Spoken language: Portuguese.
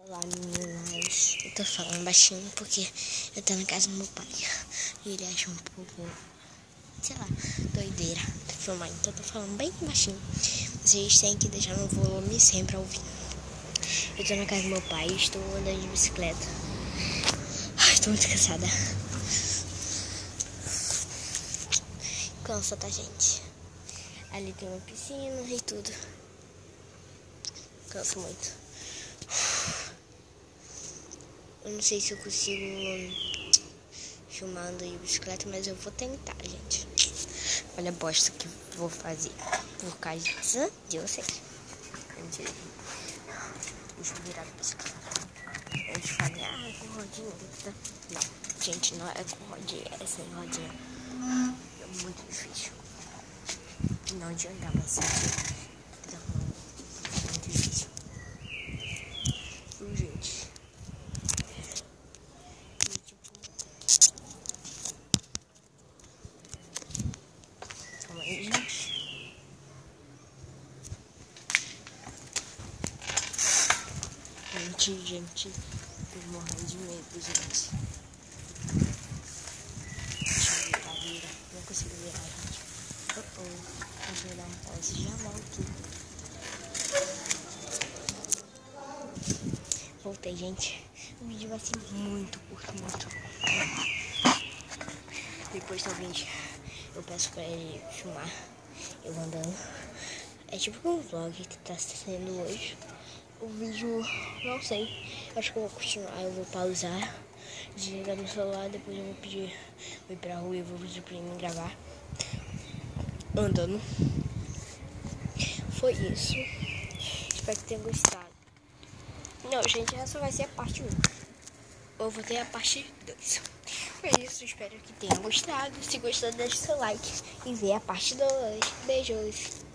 Olá meninas, eu tô falando baixinho porque eu tô na casa do meu pai e ele acha um pouco, sei lá, doideira filmar, então eu tô falando bem baixinho. Vocês têm que deixar no volume sempre pra ouvir. Eu tô na casa do meu pai, estou andando de bicicleta. Ai, tô muito cansada. Cansa, tá, gente? Ali tem uma piscina e tudo. Cansa muito. Eu não sei se eu consigo filmar andando de bicicleta, mas eu vou tentar, gente. Olha a bosta que eu vou fazer por causa de vocês. Mentira. Deixa eu virar a bicicleta. Eles falam, é com rodinha. Não, gente, não é com rodinha, é sem rodinha. É muito difícil. Não de andar, mas sim de... É muito difícil. Gente. Calma aí, gente. Gente, tô morrendo de medo, gente. Deixa eu virar. Não consigo virar, gente. Vou dar uma pausa e já volto. Voltei, gente. O vídeo vai ser muito curto, muito. Depois, talvez, eu peço pra ele filmar eu andando. É tipo um vlog que tá sendo hoje. O vídeo, não sei. Acho que eu vou continuar. Eu vou pausar, desligar meu celular. Depois eu vou ir pra rua e vou pedir pra ele me gravar andando. Foi isso. Espero que tenham gostado. Não, gente, essa vai ser a parte 1. Eu vou ter a parte 2. Foi isso, espero que tenham gostado. Se gostou, deixe seu like e vê a parte 2. Beijos.